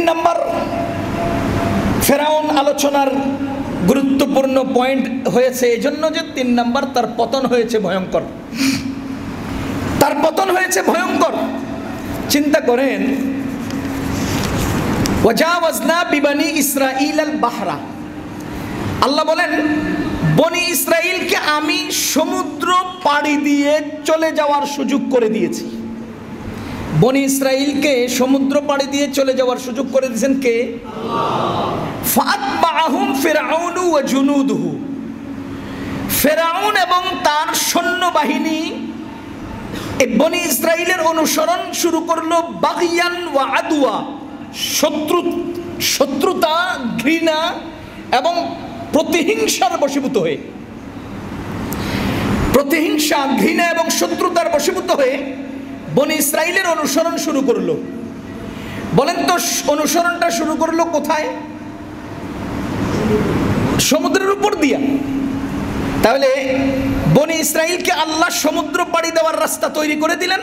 নম্বর ফেরাউন আলোচনার গুরুত্বপূর্ণ পয়েন্ট হয়েছে এজন্য যে 3 নম্বর তার পতন হয়েছে ভয়ঙ্কর। তার পতন হয়েছে ভয়ঙ্কর। চিন্তা করেন, ওয়াজাওয়াজনা বিবানি ইসরাঈল আল বাহরা, আল্লাহ বলেন বনি ইসরাইলকে আমি সমুদ্র পাড়ি দিয়ে চলে যাওয়ার সুযোগ করে দিয়েছি। বনি ইসরাইলকে সমুদ্র পাড়ি দিয়ে চলে যাওয়ার সুযোগ করে দিয়েছেন কে? ফাতবাহুম ফিরআউনু ওয়া জুনুদুহু, ফিরআউন এবং তার সৈন্যবাহিনী এই বনি ইসরাইলের অনুসরণ শুরু করলো বাগিয়ান ওয়া আদওয়া, শত্রুতা, ঘৃণা এবং প্রতিহিংসার বশীভূত হয়ে, প্রতিহিংসা, ঘৃণা এবং শত্রুতার বশীভূত হয়ে বনি ইসরাইলের অনুসরণ শুরু করলো। বলেন তো অনুসরণটা শুরু করলো কোথায়? সমুদ্রের উপর দিয়া। তাহলে বনি ইসরাইলকে আল্লাহ সমুদ্র পাড়ি দেওয়ার রাস্তা তৈরি করে দিলেন,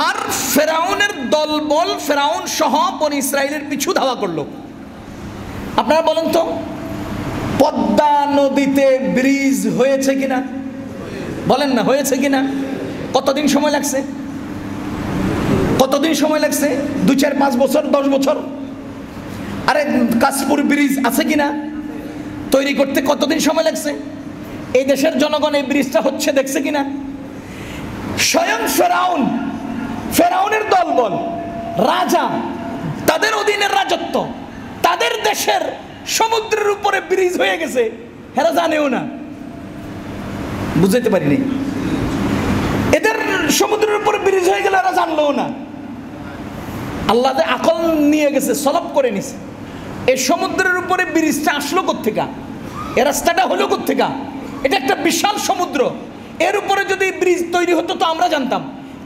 আর ফেরাউনের দলবল, ফেরাউন সহ বনি ইসরাইলের পিছু ধাওয়া করলো। আপনারা বলেন তো পদ্মা নদীতে ব্রিজ হয়েছে কিনা? বলেন না, হয়েছে কিনা? কতদিন সময় লাগছে? কতদিন সময় লাগছে? 2, 4, 5 বছর, 10 বছর? আরে কাশপুর ব্রিজ আছে কিনা? তৈরি করতে কতদিন সময় লাগছে? এই দেশের জনগণ এই ব্রিজটা হচ্ছে দেখছে কিনা? স্বয়ং ফেরাউন, ফেরাউনের দলবল, রাজা, তাদের অধীনের রাজত্ব, তাদের দেশের সমুদ্রের উপরে ব্রিজ হয়ে গেছে, এরা জানেও না। বুঝাইতে পারিনি? এদের সমুদ্রের উপরে ব্রিজ হয়ে গেলে এরা জানলো না। আল্লাহ আকল নিয়ে গেছে, সলভ করে নিছে। এই সমুদ্রের উপরে ব্রিজটা আসলো কোত্থেকা? এ রাস্তাটা হলো কোত্থেকা? এটা একটা বিশাল সমুদ্র, এর উপরে যদি ব্রিজ তৈরি হতো তো আমরা জানতাম,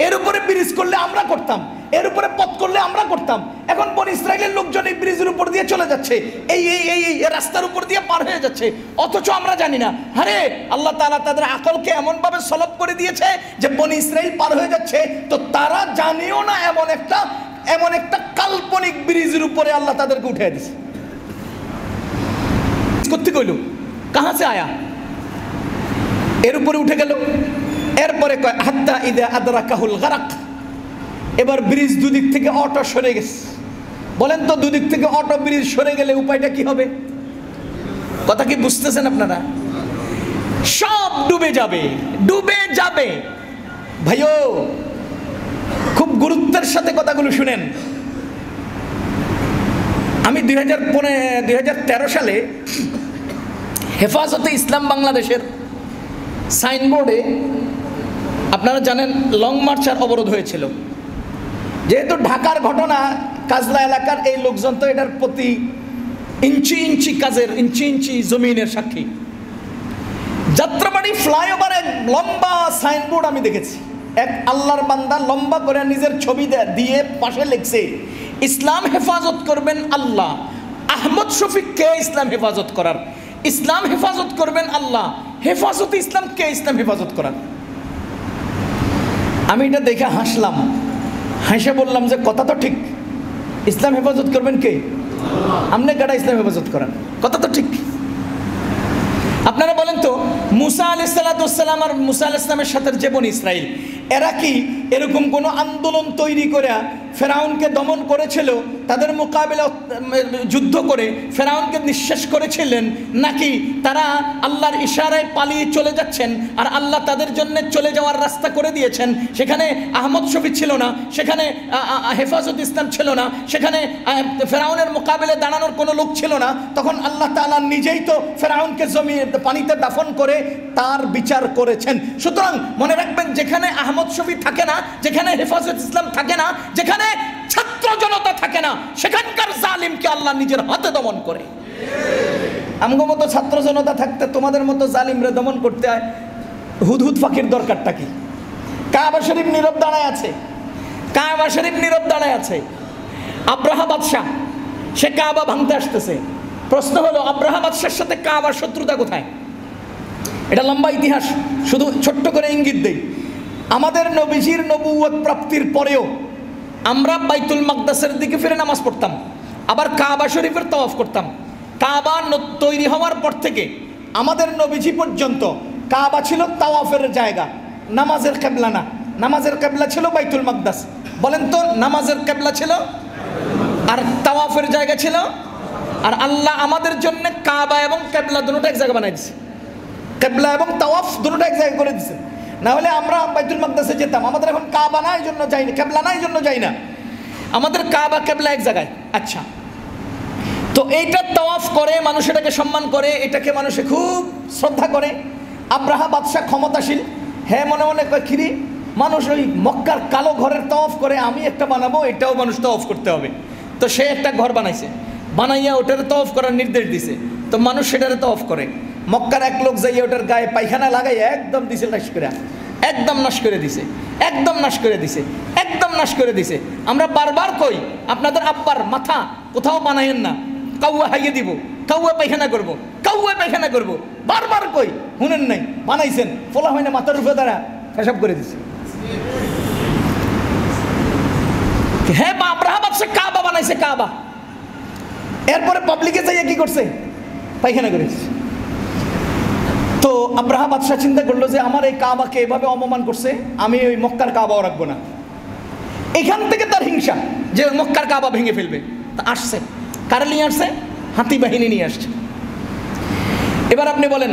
এর উপরে ব্রিজ করলে আমরা করতাম, এর উপরে পথ করলে আমরা করতাম। এখন বনি ইসরাইলের লোকজন এই ব্রিজের উপর দিয়ে চলে যাচ্ছে, এই রাস্তার উপর দিয়ে পার হয়ে যাচ্ছে, অথচ আমরা জানি না। আরে আল্লাহ তাআলা তাদের আকলকে এমনভাবে সলভ করে দিয়েছে যে বনি ইসরাইল পার হয়ে যাচ্ছে, তো তারা জানেও না এমন একটা কাল্পনিক ব্রিজের উপরে আল্লাহ তাদেরকে উঠিয়ে দিয়েছে। করতে কইল কাহা সে আয়া, এর উপরে উঠে গেল। এরপরে কয় হাত্তা ইদা আদরাকাহুল গারাক, এবার ব্রিজ দুদিক থেকে অটো সরে গেছে। বলেন তো দুদিক থেকে অটো ব্রিজ সরে গেলে উপায়টা কি হবে? কথা কি বুঝতেছেন আপনারা? সব ডুবে যাবে, ডুবে যাবে। ভাইও খুব গুরুত্বের সাথে কথাগুলো শুনেন। আমি 2013 সালে হেফাজতে ইসলাম বাংলাদেশের সাইনবোর্ডে, আপনারা জানেন লং মার্চার অবরোধ হয়েছিল। যেহেতু ঢাকার ঘটনা, কাজলা এলাকার এই লোকজন তো এটার প্রতি ইঞ্চি ইঞ্চি কাজের, ইঞ্চি ইঞ্চি জমিনের সাক্ষী। যাত্রাবাড়ি ফ্লাইওভারে লম্বা সাইনবোর্ড আমি দেখেছি, এক আল্লাহর বান্দা লম্বা করে নিজের ছবি দিয়ে পাশে লিখছে, ইসলাম হেফাজত করবেন আল্লাহ। আহমদ শফিক কে ইসলাম হেফাজত করার? ইসলাম হেফাজত করবেন আল্লাহ। হেফাজত ইসলাম কে ইসলাম হেফাজত করার? আমি এটা দেখে হাসলাম, হাসে বললাম যে কথা তো ঠিক, ইসলাম হেফাজত করবেন কে? আমনে গাড়া ইসলাম হেফাজত করান, কথা তো ঠিক। আপনারা বলেন তো মুসা আলাইহিস সালাম আর মুসা আলাইহিস সালামের সাথে যে বনি ইসরাইল, এরা কি এরকম কোনো আন্দোলন তৈরি করে ফেরাউনকে দমন করেছিল, তাদের মোকাবিলা যুদ্ধ করে ফেরাউনকে নিঃশেষ করেছিলেন, নাকি তারা আল্লাহর ইশারায় পালিয়ে চলে যাচ্ছেন আর আল্লাহ তাদের জন্য চলে যাওয়ার রাস্তা করে দিয়েছেন? সেখানে আহমদ শফি ছিল না, সেখানে হেফাজত ইসলাম ছিল না, সেখানে ফেরাউনের মোকাবিলায় দাঁড়ানোর কোনো লোক ছিল না। তখন আল্লাহ তাআলা নিজেই তো ফেরাউনকে পানিতে দাফন করে তার বিচার করেছেন। সুতরাং মনে রাখবেন, যেখানে আহমদ শফি থাকে না, যেখানে হেফাজত ইসলাম থাকে না, যেখানে ছাত্র জনতা থাকে না, সেখানকার জালিমকে আল্লাহ নিজের হাতে দমন করে। আমগো মতো ছাত্র জনতা থাকতে তোমাদের মতো জালিমরে দমন করতে হয়, হুদহুদ ফাঁকির দরকারটা কি? কাবা শরীফ নীরব দাঁড়ায় আছে, কাবা শরীফ নীরব দাঁড়ায় আছে। আব্রাহা বাদশাহ সে কাবা ভাঙতে আসতেছে। প্রশ্ন হলো, আব্রাহা বাদশার সাথে কাবার শত্রুতা কোথায়? এটা লম্বা ইতিহাস, শুধু ছোট্ট করে ইঙ্গিত দেই। আমাদের নবীজির নবুয়ত প্রাপ্তির পরেও আমরা বাইতুল মাকদাসের দিকে ফিরে নামাজ পড়তাম, আবার কাবা শরীফের তাওয়াফ করতাম। কাবা তৈরি হওয়ার পর থেকে আমাদের নবীজি পর্যন্ত কাবা ছিল তাওয়াফের জায়গা, নামাজের কিবলা না। নামাজের কিবলা ছিল বাইতুল মাকদাস। বলেন তো, নামাজের কিবলা ছিল আর তাওয়াফের জায়গা ছিল। আর আল্লাহ আমাদের জন্য কাবা এবং কিবলা দুটোটা এক জায়গা বানাই দিয়েছে। কিবলা এবং তাওয়াফ দুটোটা এক জায়গায় করে দিয়েছে। না হলে আমরা বাইতুল মাকদাসে যেতাম, আমাদের এখন কাবা না এই জন্য যাই না, কিবলা না এই জন্য যাই না, আমাদের কাবা কিবলা এক জায়গায়। আচ্ছা, তো এইটা তাওয়াফ করে মানুষ, এটাকে সম্মান করে, এটাকে মানুষে খুব শ্রদ্ধা করে। আব্রাহা বাদশাহ ক্ষমতাশীল, হ্যাঁ মনে মনে কয় খিরি মানুষ ওই মক্কার কালো ঘরের তাওয়াফ করে, আমি একটা বানাবো, এটাও মানুষ তাওয়াফ করতে হবে। তো সে একটা ঘর বানাইছে, বানাইয়া ওটারে তাওয়াফ করার নির্দেশ দিছে। তো মানুষ সেটারে তাওয়াফ করে। মক্কার এক লোক যাইয়া ওটার গায়ে পায়খানা লাগাই একদম দিছে নাশ করে, একদম নাশ করে দিছে, একদম নাশ করে দিছে, একদম নাশ করে দিছে। আমরা বারবার কই আপনাদের আব্বার মাথা কোথাও বানাইয়েন না, কাউয়া হাইয়ে দিব, কাউয়া পায়খানা করবো, কাউয়া পায়খানা করবো, বারবার কই, শুনেন নাই, বানাইছেন, ফোলা হয় না, মাথার উপরে দ্বারা পেশাব করে দিছে। হ্যাঁ, আব্রাহা বাদশাহ কাবা বানাইছে, কাবা। এরপরে পাবলিকে যাইয়া কি করছে, পায়খানা করেছে। তো আব্রাহা বাদশাহ চিন্তা করলো যে আমার এই কাবাকে এভাবে অপমান করছে, আমি ওই মক্কার কাবাও রাখবো না। এখান থেকে তার হিংসা যে মক্কার কাবা ভেঙে ফেলবে। তা আসছে, কারা নিয়ে আসছে, হাতি বাহিনী নিয়ে আসছে। এবার আপনি বলেন,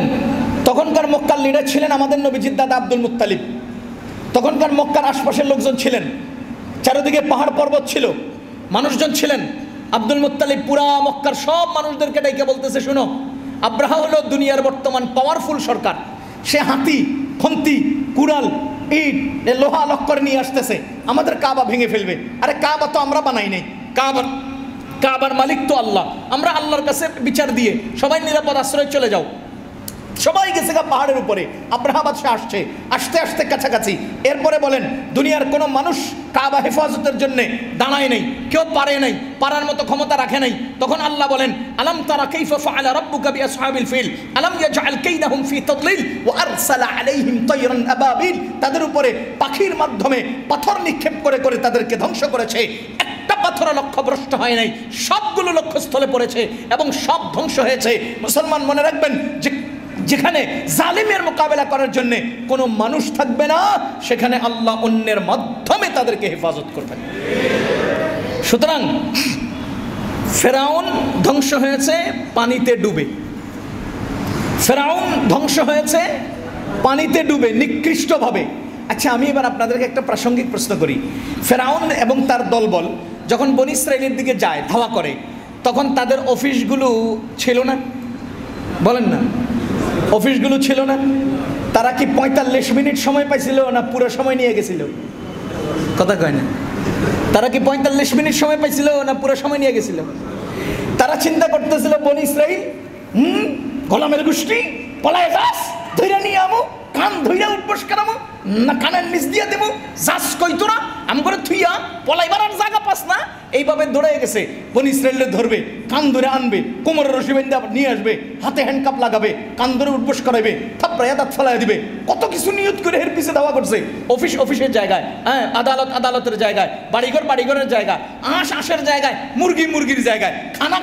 তখনকার মক্কার লিডার ছিলেন আমাদের নবীজির দাদা আব্দুল মুত্তালিব। তখনকার মক্কার আশপাশের লোকজন ছিলেন, চারিদিকে পাহাড় পর্বত ছিল, মানুষজন ছিলেন। আব্দুল মুত্তালিব পুরা মক্কার সব মানুষদেরকে ডেকে বলতেছে, শুনো, আব্রাহা হলো দুনিয়ার বর্তমান পাওয়ারফুল সরকার। সে হাতি, খন্তি, কুড়াল, ইট, লোহা লক্কর নিয়ে আসতেছে, আমাদের কাবা ভেঙে ফেলবে। আরে কাবা তো আমরা বানাই নাই, কাবার মালিক তো আল্লাহ। আমরা আল্লাহর কাছে বিচার দিয়ে সবাই নিরাপদ আশ্রয় চলে যাও। সবাই গেছে গা পাহাড়ের উপরে, আব্রাহা বাদশাহ আসছে, আস্তে আস্তে কাছাকাছি। এরপরে বলেন, দুনিয়ার কোনো মানুষ কাবা হেফাজতের জন্য দাঁড়ায় নাই, কেউ পারে নাই, পারার মতো ক্ষমতা রাখে নাই। তখন আল্লাহ বলেন, আলাম তারা কাইফা ফাআলা রাব্বুকা বিআসহাবিল ফিল আলাম ইয়াজআল কাইদাহুম ফি তাদলিল ওয়া আরসালা আলাইহিম তায়রান আবাবিল। তাদের উপরে পাখির মাধ্যমে পাথর নিক্ষেপ করে করে তাদেরকে ধ্বংস করেছে। একটা পাথর লক্ষ্যভ্রষ্ট হয় নাই, সবগুলো লক্ষ্যস্থলে পড়েছে এবং সব ধ্বংস হয়েছে। মুসলমান মনে রাখবেন যে যেখানে জালিমের মোকাবেলা করার জন্য কোনো মানুষ থাকবে না, সেখানে আল্লাহ অন্যের মাধ্যমে তাদেরকে হেফাজত করবেন। সুতরাং ফেরাউন ধ্বংস হয়েছে পানিতে ডুবে, ফেরাউন ধ্বংস হয়েছে পানিতে ডুবে নিকৃষ্টভাবে। আচ্ছা, আমি এবার আপনাদেরকে একটা প্রাসঙ্গিক প্রশ্ন করি। ফেরাউন এবং তার দলবল যখন বনী ইসরাইলের দিকে যায়, ধাওয়া করে, তখন তাদের অফিসগুলো ছিল না? বলেন না, অফিসগুলো ছিল না? তারা কি 45 মিনিট সময় পাইছিল না পুরো সময় নিয়ে গেছিল? কথা কয় না। তারা কি 45 মিনিট সময় পাইছিল না পুরো সময় নিয়ে গেছিল? তারা চিন্তা করতেছিল, বনী ইসরাইল গোলামের গোষ্ঠী, পলায় যাস, ধৈর্য নিয়ে আমো, কান ধৈর্য উঠবস করামো না, কানের নিচ দিয়ে দেবো, যাস কই তোরা আম করে থুইয়া পলাইবার আর জায়গা পাস না। এইভাবে দৌড়ে গেছে। বনী ইসরাইলের ধরবে, কান ধরে আনবে, কোমরের রশি বেঁধে নিয়ে আসবে, হাতে হ্যান্ডকাপ লাগাবে, কান ধরে উঠবস করাইবে, থাপড়াইয়া দাঁত ফেলাই দিবে। কত কিছু নিয়ত করে এর পিছে ধাওয়া করছে। অফিসের জায়গায়, হ্যাঁ, আদালতের জায়গায়, বাড়িঘরের জায়গায়, আঁশের জায়গায়, মুরগির জায়গায়,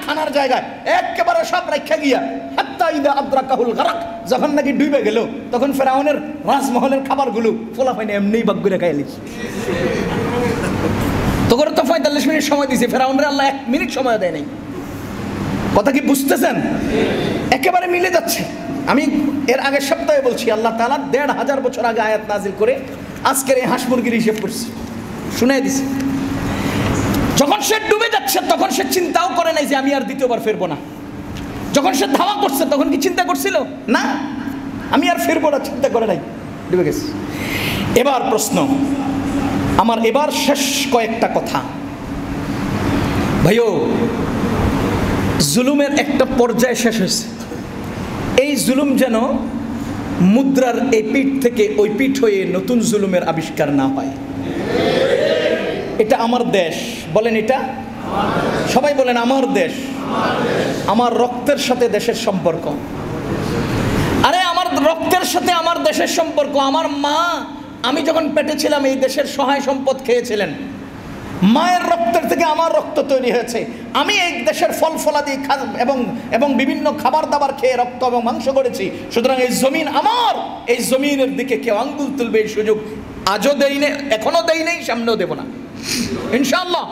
খানার জায়গায়, একেবারে সব রাখা গিয়া হাত্তা ইদা আদ্রাকাহুল গারাক, যখন নাকি ডুবে গেল, তখন ফেরাউনের রাজমহলের খাবারগুলো ফোলা পায়নি, এমনিই বাগ করে খাইলি। তোর তো 45 মিনিট সময় দিয়েছে, ফেরাউনের আল্লাহ 1 মিনিট সময় দেয় নাই। কথা কি বুঝতেছেন? একেবারে মিলে যাচ্ছে। আমি এর আগের সপ্তাহে বলছি, আল্লাহ তাআলা 1500 বছর আগে আয়াত নাজিল করে আজকের এই হাঁস মুরগির হিসেব করছে, শুনাই দিছে। যখন সে ডুবে যাচ্ছে তখন সে চিন্তাও করে নাই যে আমি আর দ্বিতীয়বার ফিরবো না। যখন সে ধাওয়া করছে তখন কি চিন্তা করছিল? না, আমি আর ফিরবো না, চিন্তা করে নাই, ডুবে গেছে। এবার প্রশ্ন আমার, এবার শেষ কয়েকটা কথা। ভাইও, জুলুমের একটা পর্যায়ে শেষ হয়েছে। এই জুলুম যেন মুদ্রার এই পিঠ থেকে ওই পিঠ হয়ে নতুন জুলুমের আবিষ্কার না হয়। এটা আমার দেশ, বলেন এটা সবাই বলেন, আমার দেশ, আমার রক্তের সাথে দেশের সম্পর্ক। আরে আমার রক্তের সাথে আমার দেশের সম্পর্ক। আমার মা, আমি যখন পেটে ছিলাম এই দেশের সহায় সম্পদ খেয়েছিলেন। মায়ের রক্তের থেকে আমার রক্ত তৈরি হয়েছে, আমি এই দেশের ফল ফলাদি এবং বিভিন্ন খাবার দাবার খেয়ে রক্ত এবং মাংস করেছি, সুতরাং এই জমিন আমার, এই জমিনের দিকে কেউ আঙ্গুল তুলবে এই সুযোগ আজও দেই নেই, এখনো দেই নেই, সামনেও দেব না ইনশাআল্লাহ।